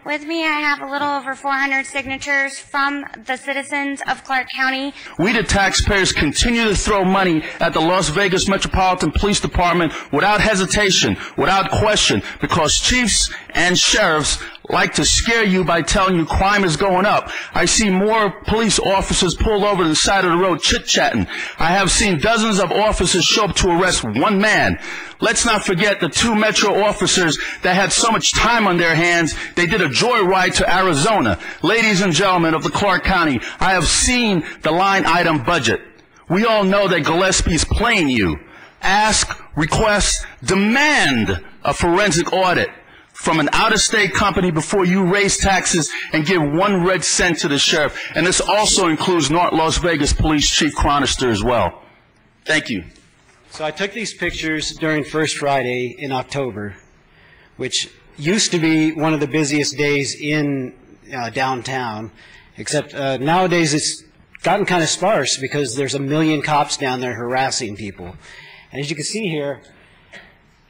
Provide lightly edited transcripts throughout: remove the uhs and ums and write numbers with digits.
With me, I have a little over 400 signatures from the citizens of Clark County. We, the taxpayers, continue to throw money at the Las Vegas Metropolitan Police Department without hesitation, without question, because chiefs and sheriffs like to scare you by telling you crime is going up. I see more police officers pulled over to the side of the road chit-chatting. I have seen dozens of officers show up to arrest one man. Let's not forget the 2 Metro officers that had so much time on their hands, they did a joyride to Arizona. Ladies and gentlemen of the Clark County, I have seen the line item budget. We all know that Gillespie is playing you. Ask, request, demand a forensic audit from an out-of-state company before you raise taxes and give 1 red cent to the sheriff. And this also includes North Las Vegas Police Chief Chronister as well. Thank you. So I took these pictures during First Friday in October, which used to be one of the busiest days in downtown, except nowadays it's gotten kind of sparse because there's 1 million cops down there harassing people. And as you can see here,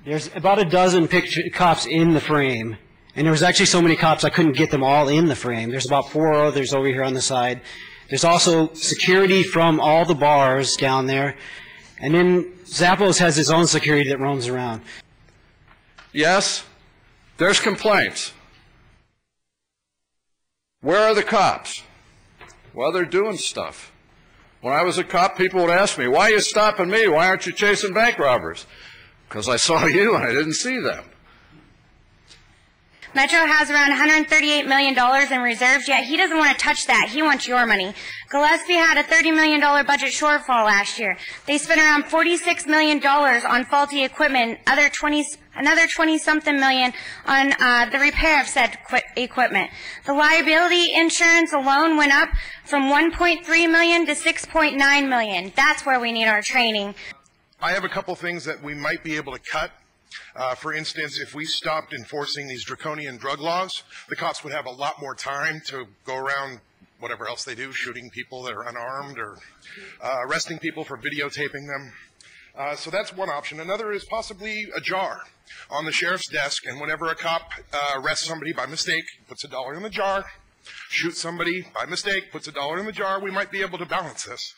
there's about a dozen cops in the frame, and there was actually so many cops I couldn't get them all in the frame. There's about 4 others over here on the side. There's also security from all the bars down there, and then Zappos has his own security that roams around. Yes, there's complaints. Where are the cops? Well, they're doing stuff. When I was a cop, people would ask me, why are you stopping me? Why aren't you chasing bank robbers? Because I saw you and I didn't see them. Metro has around $138 million in reserves, yet he doesn't want to touch that. He wants your money. Gillespie had a $30 million budget shortfall last year. They spent around $46 million on faulty equipment, another 20-something million on the repair of said equipment. The liability insurance alone went up from $1.3 million to $6.9 million. That's where we need our training. I have a couple things that we might be able to cut. For instance, if we stopped enforcing these draconian drug laws, the cops would have a lot more time to go around whatever else they do, shooting people that are unarmed or arresting people for videotaping them. So that's one option. Another is possibly a jar on the sheriff's desk, and whenever a cop arrests somebody by mistake, puts $1 in the jar, shoots somebody by mistake, puts $1 in the jar, we might be able to balance this.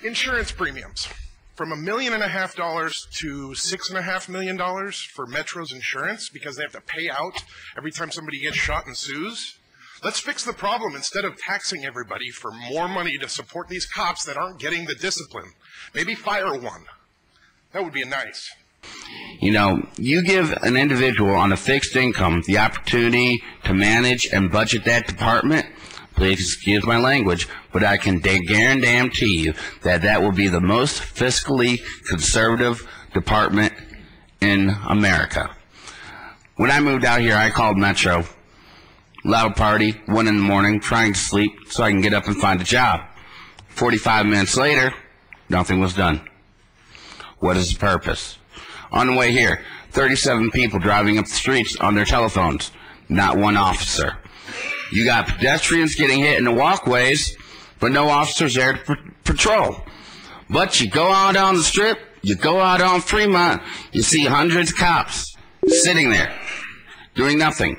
Insurance premiums. From $1.5 million to $6.5 million for Metro's insurance because they have to pay out every time somebody gets shot and sues. Let's fix the problem instead of taxing everybody for more money to support these cops that aren't getting the discipline. Maybe fire one. That would be nice. You know, you give an individual on a fixed income the opportunity to manage and budget that department, please excuse my language, but I can guarantee you that that will be the most fiscally conservative department in America. When I moved out here, I called Metro. Loud party, 1 in the morning, trying to sleep so I can get up and find a job. 45 minutes later, nothing was done. What is the purpose? On the way here, 37 people driving up the streets on their telephones, not one officer. You got pedestrians getting hit in the walkways, but no officers there to patrol. But you go out on the strip, you go out on Fremont, you see hundreds of cops sitting there, doing nothing.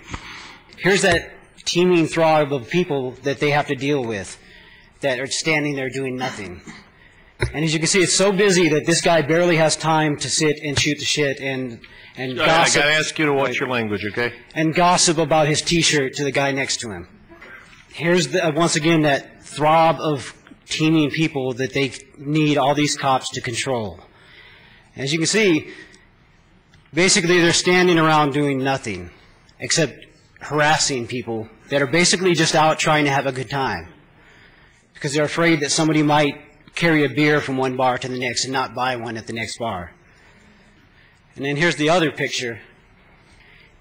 Here's that teeming throb of people that they have to deal with that are standing there doing nothing. And as you can see, it's so busy that this guy barely has time to sit and shoot the shit and gossip. I gotta ask you to watch your language, okay? And gossip about his T-shirt to the guy next to him. Here's once again that throb of teeming people that they need all these cops to control. As you can see, basically they're standing around doing nothing except harassing people that are basically just out trying to have a good time because they're afraid that somebody might carry a beer from one bar to the next and not buy one at the next bar. And then here's the other picture.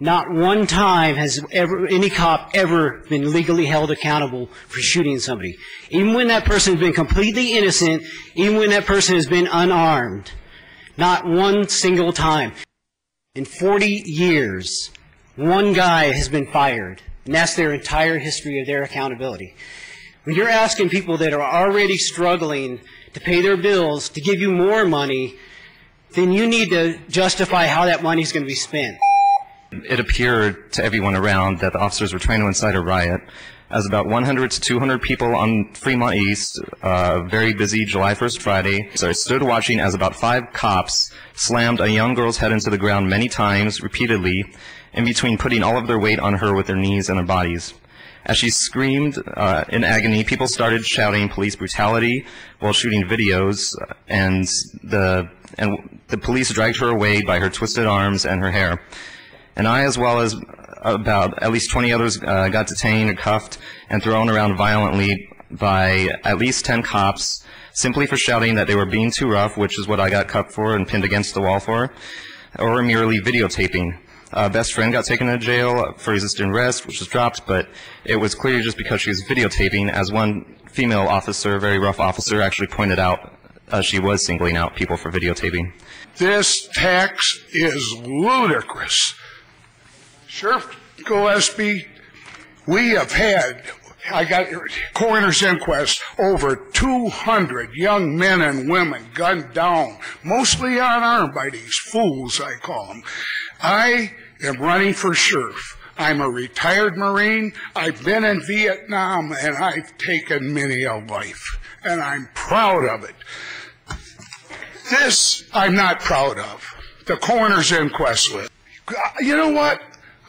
Not one time has any cop ever been legally held accountable for shooting somebody. Even when that person has been completely innocent, even when that person has been unarmed. Not one single time. In 40 years, one guy has been fired, and that's their entire history of their accountability. When you're asking people that are already struggling to pay their bills to give you more money, then you need to justify how that money is going to be spent. It appeared to everyone around that the officers were trying to incite a riot, as about 100 to 200 people on Fremont East, very busy July 1st Friday, so I stood watching as about 5 cops slammed a young girl's head into the ground many times, repeatedly, in between putting all of their weight on her with their knees and their bodies. As she screamed in agony, people started shouting police brutality while shooting videos, and the police dragged her away by her twisted arms and her hair. And I, as well as about at least 20 others, got detained, cuffed, and thrown around violently by at least 10 cops, simply for shouting that they were being too rough, which is what I got cuffed for and pinned against the wall for, or merely videotaping. Best friend got taken to jail for resisting arrest, which was dropped, but it was clear just because she was videotaping, as one female officer, very rough officer, actually pointed out she was singling out people for videotaping. This tax is ludicrous. Sheriff Gillespie, we have had, I got coroner's inquest, over 200 young men and women gunned down, mostly unarmed by these fools, I call them. I am running for sheriff. I'm a retired Marine. I've been in Vietnam, and I've taken many a life, and I'm proud of it. This I'm not proud of. The coroner's inquest with. You know what?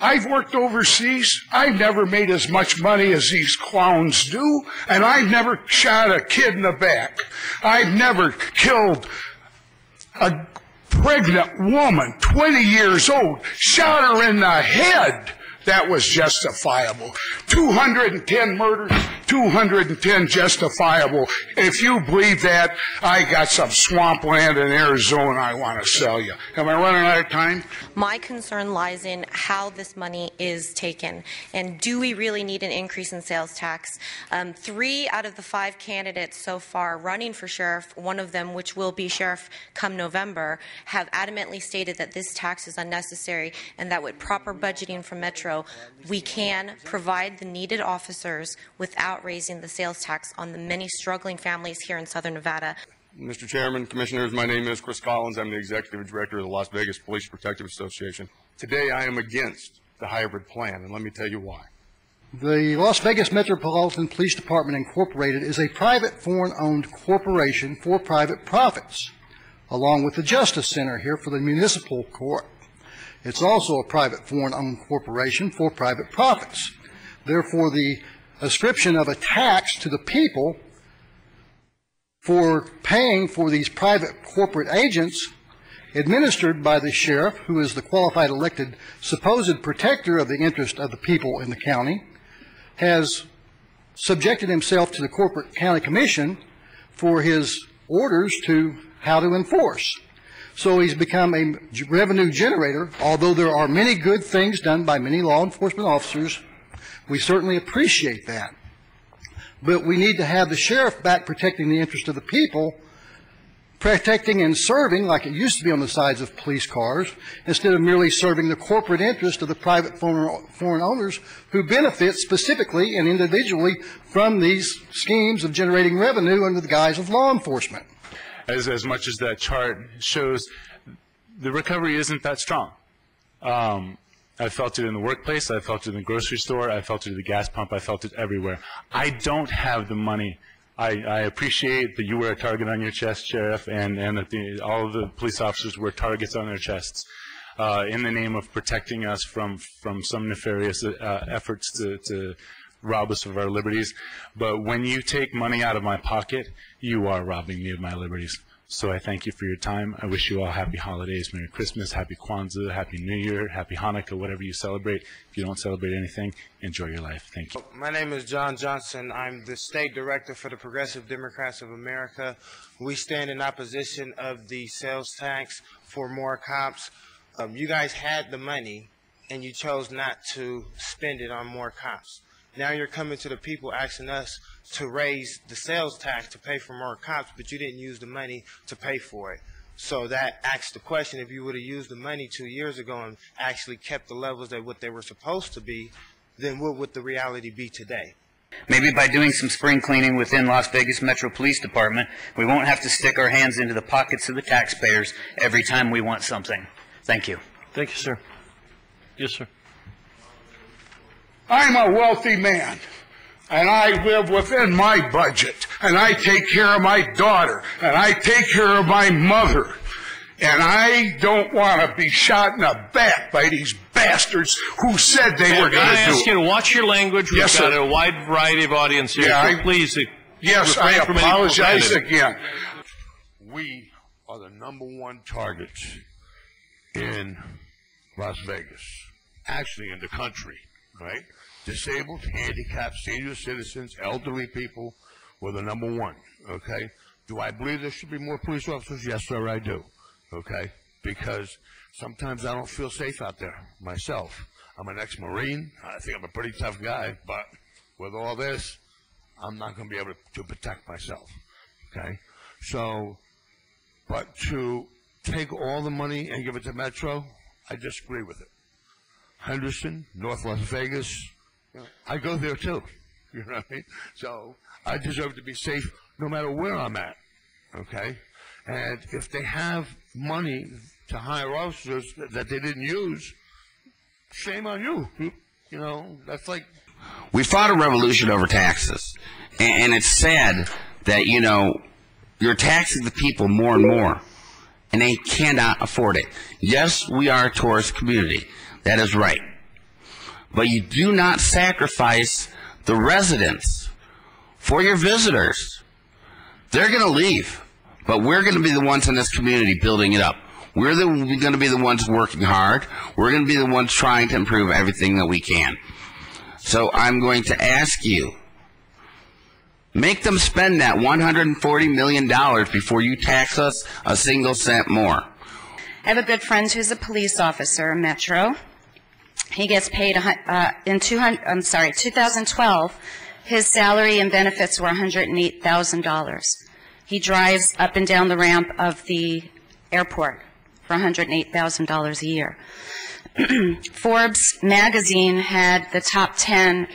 I've worked overseas. I've never made as much money as these clowns do, and I've never shot a kid in the back. I've never killed a pregnant woman, 20 years old, shot her in the head. That was justifiable. 210 murders, 210 justifiable. If you believe that, I got some swampland in Arizona I want to sell you. Am I running out of time? My concern lies in how this money is taken, and do we really need an increase in sales tax? 3 out of the 5 candidates so far running for sheriff, one of them, which will be sheriff come November, have adamantly stated that this tax is unnecessary and that with proper budgeting from Metro, we can provide the needed officers without raising the sales tax on the many struggling families here in Southern Nevada. Mr. Chairman, Commissioners, my name is Chris Collins. I'm the Executive Director of the Las Vegas Police Protective Association. Today I am against the hybrid plan, and let me tell you why. The Las Vegas Metropolitan Police Department Incorporated is a private foreign-owned corporation for private profits, along with the Justice Center here for the municipal court. It's also a private foreign-owned corporation for private profits. Therefore, the ascription of a tax to the people for paying for these private corporate agents administered by the sheriff, who is the qualified elected supposed protector of the interest of the people in the county, has subjected himself to the corporate county commission for his orders to how to enforce. So he's become a revenue generator. Although there are many good things done by many law enforcement officers, we certainly appreciate that. But we need to have the sheriff back protecting the interest of the people, protecting and serving like it used to be on the sides of police cars, instead of merely serving the corporate interest of the private foreign owners who benefit specifically and individually from these schemes of generating revenue under the guise of law enforcement. As much as that chart shows, the recovery isn't that strong. I felt it in the workplace, I felt it in the grocery store, I felt it at the gas pump, I felt it everywhere. I don't have the money. I appreciate that you wear a target on your chest, Sheriff, and that all of the police officers wear targets on their chests in the name of protecting us from some nefarious efforts to rob us of our liberties. But when you take money out of my pocket, you are robbing me of my liberties. So I thank you for your time. I wish you all happy holidays, Merry Christmas, Happy Kwanzaa, Happy New Year, Happy Hanukkah, whatever you celebrate. If you don't celebrate anything, enjoy your life. Thank you. My name is John Johnson. I'm the State Director for the Progressive Democrats of America. We stand in opposition of the sales tax for more cops. You guys had the money, and you chose not to spend it on more cops. Now you're coming to the people asking us to raise the sales tax to pay for more cops, but you didn't use the money to pay for it. So that asks the question, if you would have used the money 2 years ago and actually kept the levels that what they were supposed to be, then what would the reality be today? Maybe by doing some spring cleaning within Las Vegas Metro Police Department, we won't have to stick our hands into the pockets of the taxpayers every time we want something. Thank you. Thank you, sir. Yes, sir. I'm a wealthy man, and I live within my budget, and I take care of my daughter, and I take care of my mother, and I don't want to be shot in the back by these bastards who said they were going to do it. Can I ask you to watch your language? Yes, We've got sir. a wide variety of audience here, Yeah, so please. Yes, I refrain from any apologize profanity. again. We are the #1 targets in Las Vegas, actually in the country, right? Disabled, handicapped, senior citizens, elderly people were the #1, okay? Do I believe there should be more police officers? Yes, sir, I do, okay? Because sometimes I don't feel safe out there myself. I'm an ex-Marine. I think I'm a pretty tough guy, but with all this, I'm not going to be able to protect myself, okay? So, but to take all the money and give it to Metro, I disagree with it. Henderson, North Las Vegas, I go there too, you know what I mean? So I deserve to be safe no matter where I'm at, okay? And if they have money to hire officers that they didn't use, shame on you. You know, that's like... We fought a revolution over taxes, and it's sad that, you know, you're taxing the people more and more, and they cannot afford it. Yes, we are a tourist community. That is right. But you do not sacrifice the residents for your visitors. They're going to leave, but we're going to be the ones in this community building it up. We're going to be the ones working hard. We're going to be the ones trying to improve everything that we can. So I'm going to ask you, make them spend that $140 million before you tax us a single cent more. I have a good friend who's a police officer in Metro. He gets paid in 2012. His salary and benefits were $108,000. He drives up and down the ramp of the airport for $108,000 a year. Forbes magazine had the top 10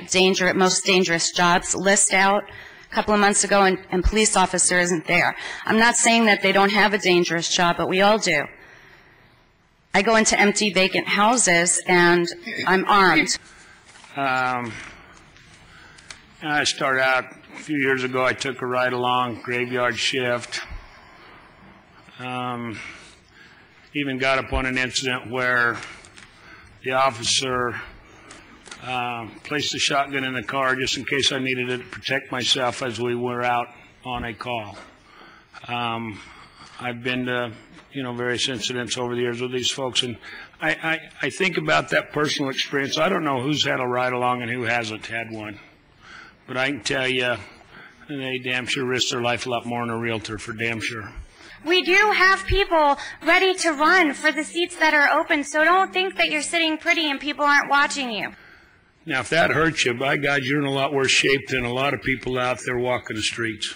most dangerous jobs list out a couple of months ago, and police officer isn't there. I'm not saying that they don't have a dangerous job, but we all do. I go into empty, vacant houses, and I'm armed. I started out a few years ago. I took a ride along graveyard shift. Even got upon an incident where the officer placed a shotgun in the car just in case I needed it to protect myself as we were out on a call. I've been to, various incidents over the years with these folks, and I think about that personal experience. I don't know who's had a ride along and who hasn't had one, but I can tell you they damn sure risk their life a lot more than a realtor, for damn sure. We do have people ready to run for the seats that are open, so don't think that you're sitting pretty and people aren't watching you. Now, if that hurts you, by God, you're in a lot worse shape than a lot of people out there walking the streets.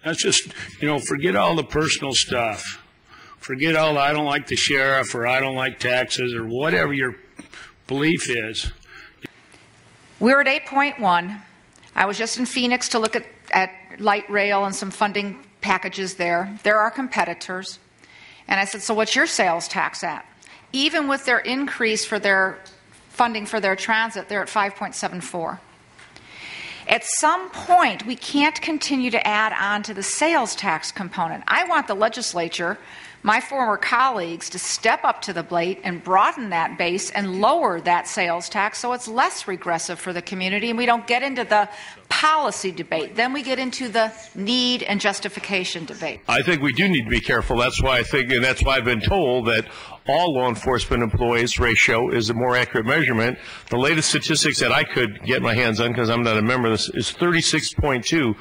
That's just, forget all the personal stuff. Forget all the I don't like the sheriff or I don't like taxes or whatever your belief is. We're at 8.1. I was just in Phoenix to look at light rail and some funding packages there. They're our competitors. And I said, so what's your sales tax at? Even with their increase for their funding for their transit, they're at 5.74. At some point, we can't continue to add on to the sales tax component. I want the legislature, my former colleagues, to step up to the plate and broaden that base and lower that sales tax so it's less regressive for the community and we don't get into the policy debate. Then we get into the need and justification debate. I think we do need to be careful. That's why that's why I've been told that all law enforcement employees ratio is a more accurate measurement. The latest statistics that I could get my hands on, because I'm not a member of this, is 36.2,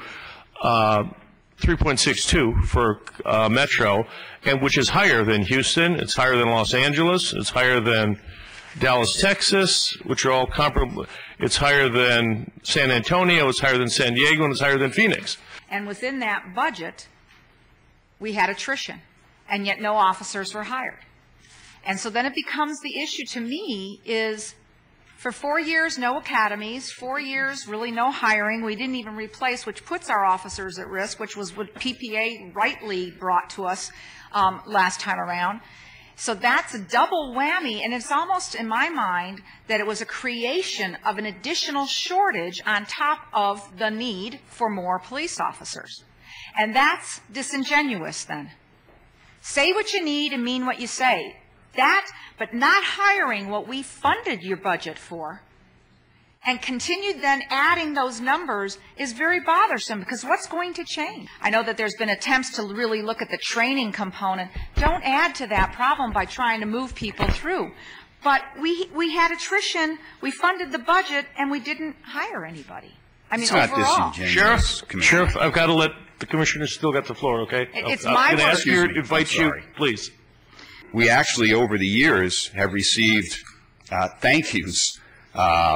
3.62 for Metro, and which is higher than Houston. It's higher than Los Angeles. It's higher than Dallas, Texas, which are all comparable. It's higher than San Antonio. It's higher than San Diego, and it's higher than Phoenix. And within that budget, we had attrition, and yet no officers were hired. And so then it becomes the issue to me is for 4 years, no academies, 4 years, really no hiring. We didn't even replace, which puts our officers at risk, which was what P.A.N.D.A. rightly brought to us last time around. So that's a double whammy, and it's almost, in my mind, that it was a creation of an additional shortage on top of the need for more police officers. And that's disingenuous then. Say what you need and mean what you say. That, but not hiring what we funded your budget for, and continued then adding those numbers is very bothersome, because what's going to change? I know that there's been attempts to really look at the training component. Don't add to that problem by trying to move people through. But we had attrition, we funded the budget, and we didn't hire anybody. I mean, it's not overall. Sheriff, I've got to let the commissioner still got the floor, okay? It's I'm my going to word. ask you, invite you, please. We actually, over the years, have received thank yous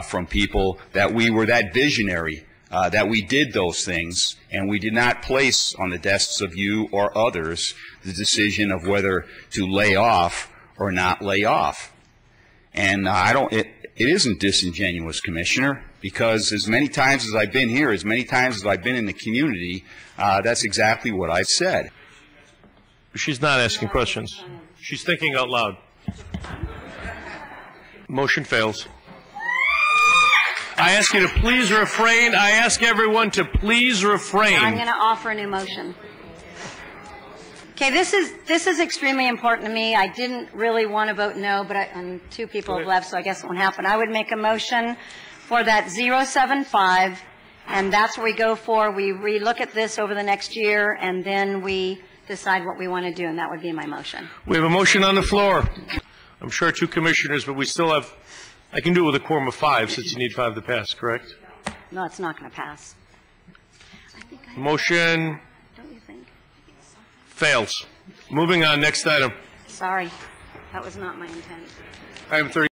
from people that we were that visionary, that we did those things, and we did not place on the desks of you or others the decision of whether to lay off or not lay off. And it isn't disingenuous, Commissioner, because as many times as I've been here, as many times as I've been in the community, that's exactly what I've said. She's not asking questions. She's thinking out loud. Motion fails. I ask you to please refrain. I ask everyone to please refrain. I'm going to offer a new motion. Okay, this is extremely important to me. I didn't really want to vote no, but two people have left, so I guess it won't happen. I would make a motion for that 075, and that's what we go for. We relook at this over the next year, and then we decide what we want to do, and that would be my motion. We have a motion on the floor. I'm sure 2 commissioners, but we still have, I can do it with a quorum of 5 since you need 5 to pass, correct? No, it's not going to pass. Motion Don't you think? fails. Moving on, next item. Sorry. That was not my intent. Item 30.